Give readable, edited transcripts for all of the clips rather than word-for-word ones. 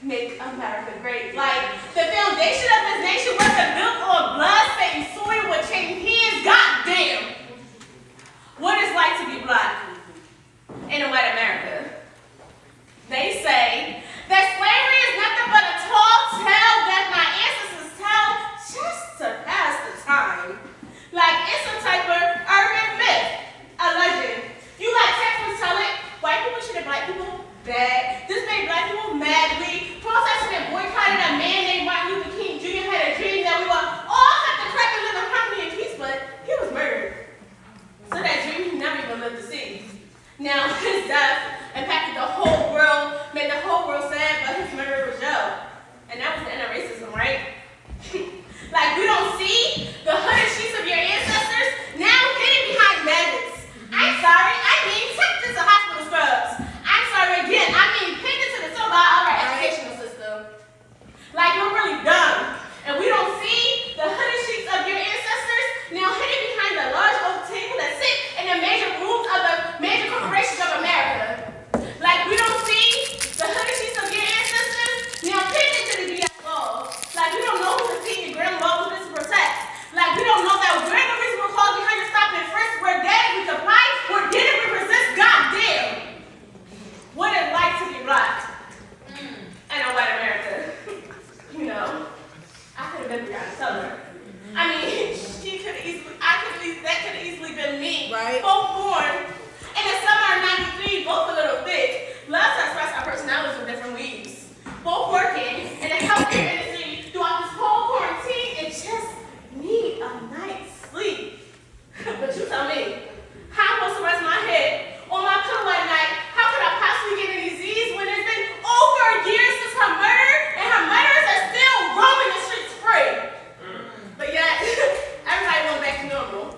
make America great. Like, the foundation of this nation wasn't built on blood, stained soil with chained hands. Goddamn. What it's like to be black in a white America. They say that slavery is nothing but a tall tale that my ancestors tell just to pass the time. Like it's some type of urban myth, a legend. You like textbooks tell it, white people treated black people bad. This made black people mad. We protested and boycotted a man named Martin Luther King Jr. had a dream that we would all have to crack and live in harmony and peace, but he was murdered. So that dream he never even lived to see. Now his death impacted the whole world, made the whole world sad, but his murder was jail. And that was the end of racism, right? Like we don't see the hooded sheets of your ancestors now hidden behind maggots. I'm sorry, I mean Texas to hospital scrubs. I'm sorry again, I mean pinned to the silver of our educational system. Like we're really dumb. And we don't see the hooded sheets of your ancestors now hidden behind the large oak table that sit in the major rooms of the major corporations of America. Like we don't see the hooded sheets of your ancestors now pinned into the BS law. Like we don't know who the senior grand law was to protect. Like we don't know that we're the reason we're called behind your stop and frisk. We're dead, we comply, we're dead, we resist. Goddamn. What it's like to be black in a white America. You know, I could have been behind to tell her. I mean, that could have easily been me. Right. Both born in the summer of '93, both a little thick. Love to express our personalities with different weaves. Both working in the healthcare industry throughout this whole quarantine and just need a night's sleep. But you tell me, how am I supposed to rest my head on my pillow at night? How could I possibly get a disease when it's been over a year since her murder and her murderers are still roaming the streets free? But yet, everybody went back to normal.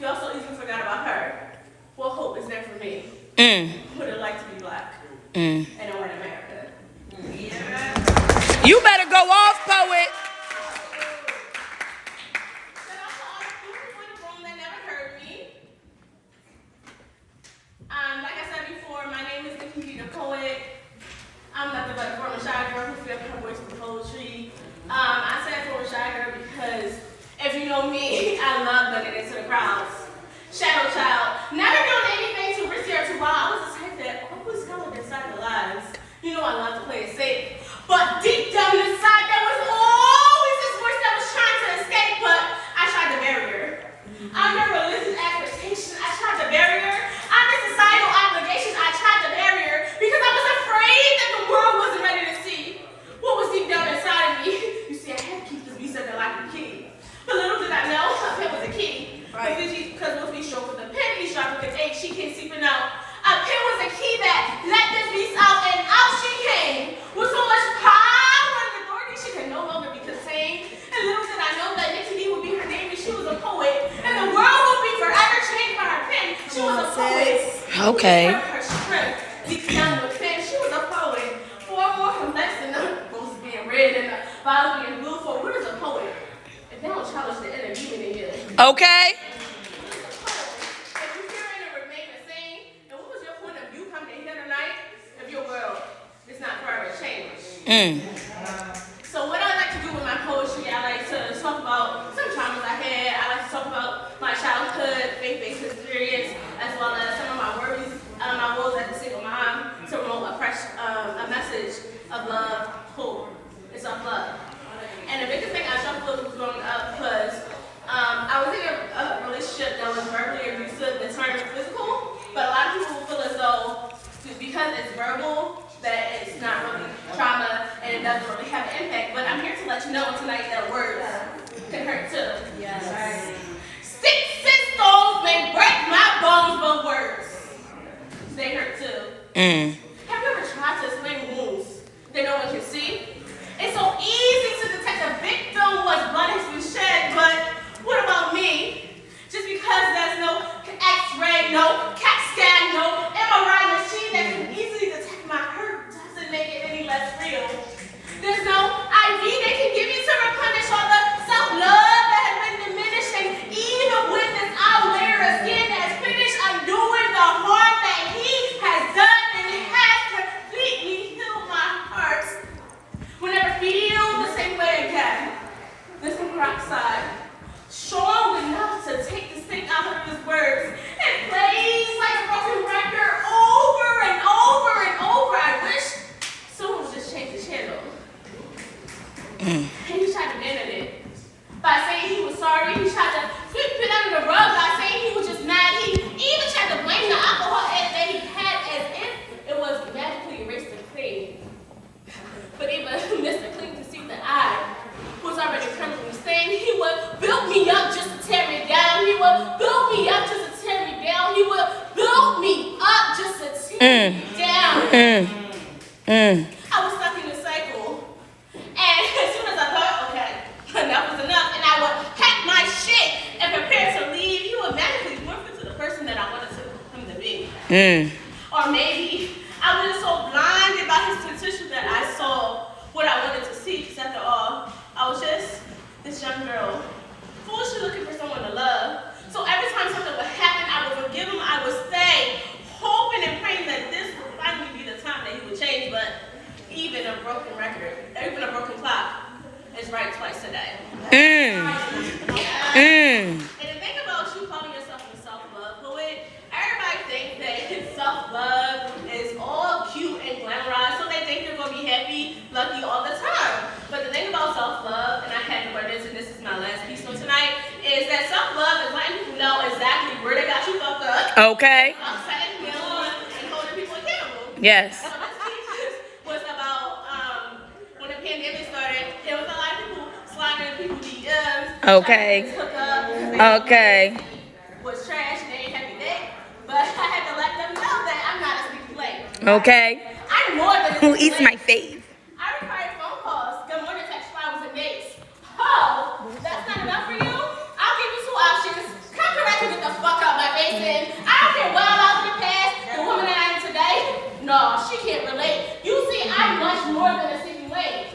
You also easily forgot about her. What hope is there for me? What would it like to be black in a white America? Yeah. You better go off, poet. But also, all the people in the room that never heard me. Like I said before, my name is Nicki, the poet. I'm nothing but a former shy girl who filled her voice with poetry. I said former shy girl because if you know me, I love looking into the crowds. Shadow child, never doing anything too risky or too wild. I was the type that always kind of inside the lines. You know I love to play it safe. But deep down inside, there was always this voice that was trying to escape, but I tried the barrier. Under religious expectations, I tried the barrier. Under societal obligations, I tried the barrier because I was afraid that the world wasn't ready to see what was deep down inside of me. You see, I had to keep this beast under lock and key. But little did I know, a pen was a key. Right. Because once we stroke with a pen, we stroke with an H, she came seeping out. A pen was a key that let this beast out, and out she came. With so much power and authority, she could no longer be contained. And little did I know that Nicki would be her name, and she was a poet. And the world would be forever changed by her pen. She was a poet. Okay. Her strength, deep down with pen, she was a poet. Far more complex than the roses being red and the violets being blue. For what is a poet? If they don't challenge the inner demon in you. Okay. So what I like to do with my poetry, I like to talk about some traumas I had. I like to talk about my childhood, faith-based experience, as well as some of my worries, my woes as a single mom, to promote a message of love, hope, and self-love. And the biggest thing I struggled with was growing up was I was in a relationship that was verbally abusive and turned physical, but a lot of people feel as though because it's verbal, that it's not really trauma and it doesn't really have an impact. But I'm here to let you know tonight that words can hurt too. Yes. Right? Sticks and stones may break my bones, but words, they hurt too. Have you ever tried to explain wounds that no one can see? It's so easy to detect a victim once blood has been shed, but what about me? Just because there's no X-ray, no CAT scan, no MRI machine that can easily detect my hurt doesn't make it any less real. There's no IV that can give you to replenish all the self-love that has been diminished, and even with this outer layer of skin that is finished undoing the harm that he has done and has down. I was stuck in the cycle. And as soon as I thought, okay, enough is enough, and I would pack my shit and prepare to leave, he would magically morph into the person that I wanted him to be. Or maybe I was just so blinded by his potential that I saw what I wanted to see, because after all, I was just this young girl, foolishly looking for someone to love. So every time something would happen, I would forgive him, I would stay, hoping and praying that this would finally be the time that he would change, but even a broken record, even a broken clock, is right twice a day. And the thing about you calling yourself a self-love poet, everybody thinks that self-love is all cute and glamorized, so they think they're going to be happy, lucky all the time. But the thing about self-love, and I had to learn this, and this is my last piece on tonight, is that self-love is letting people know exactly where they got you fucked up. Okay. Setting bills and holding people accountable. Yes. So this piece was about when the pandemic started, there was a lot of people sliding in people's DMs. Okay. Hook up. Okay. Was trash and they ain't happy day. But I had to let them know that I'm not a sneaky lady. Okay. I'm more than a Who sneaky eats lady. my face? I require phone calls. Good morning, text flowers and dates. Oh, that's not enough for you? I'll give you two options. Come correct and get the fuck out my face in. I don't care what I was in the past, the woman that I am today. No, she can't relate. You see, I'm much more than a sneaky lady.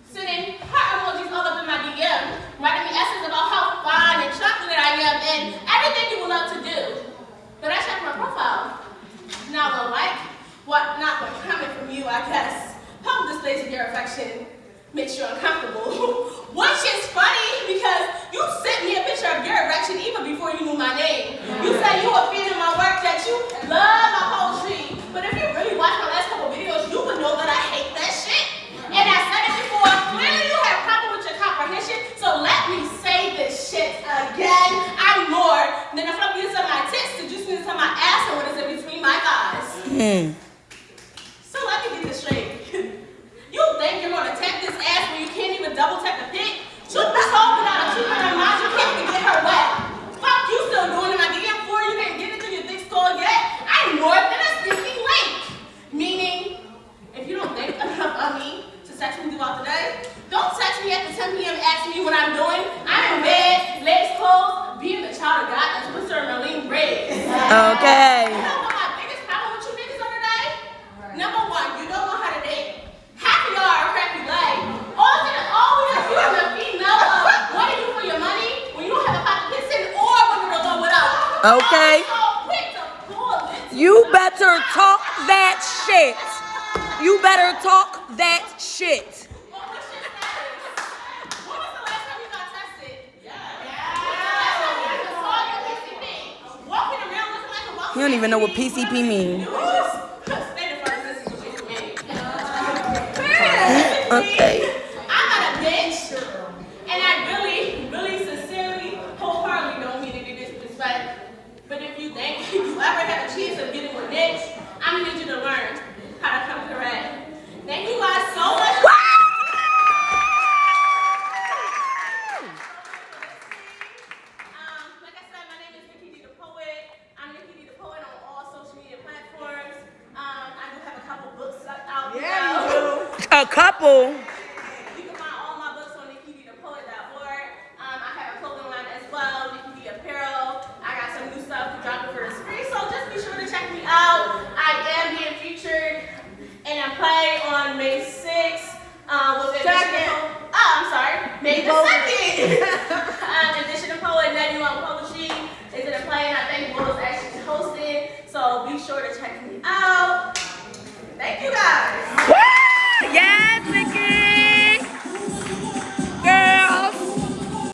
Sending heart emojis all up in my DM, writing me essays about how fine and chocolate I am and everything you would love to do. But I checked my profile. Not one like, what not one comment from you, I guess. Public displays of your affection makes you uncomfortable. Which is funny because you sent me a picture of your erection even before you knew my name. You said you were feeling my work, that you love my poetry. But if you really watch my last couple videos, you would know that I hate that shit. And I said it before, clearly you have a problem with your comprehension, so let me say this shit again. I'm more than a fluffiness of my tits, the juiciness of my ass, and what is in between my thighs. So let me get this straight. You think you're gonna tap this ass when you can't even double tap the pic? Truth be told, without a cheaper in her mind, you can't even get her wet. Fuck you still doing in my DM for you didn't get it to your thick skull yet. I'm more than a sneaky link. Meaning, if you don't think enough of me to text me throughout the day, don't text me after 10 p.m. asking me what I'm doing. I'm in bed, legs closed, being the child of God that's with Sir Marlene Briggs. Okay. You know what my biggest problem with you niggas on the day? Number one, you don't know how to date. Half of y'all are crappy leg. All we have you is a female of what do you do for your money when you don't have a pocket piss in or when you're alone without. Okay. So quick to pull this. You better talk that shit. You better talk that shit. Well, what's your status? When was the last time you got tested? Yeah. Saw your PCP. Walking around looking like a walking. He don't even know what PCP means. Okay. I'm not a bitch, and I really, really, sincerely, wholeheartedly don't mean any disrespect. But if you think you ever have a chance of getting with Nick, I'm gonna need you to learn how to come correct. Thank you guys so much. Like I said, my name is Nicki the Poet. I'm Nicki the Poet on all social media platforms. I do have a couple books out. Yeah, you do. A couple. You can find all my books on NickiThePoet.org. I have a clothing line as well, Nicki Apparel. I got some new stuff to drop for the spring, so just be sure to check me out. I am being featured in a play on May 6th. May the 2nd. Edition of Poet, Nettie on Poetry is in a play, and I think Will's actually hosting. So be sure to check me out. Thank you guys.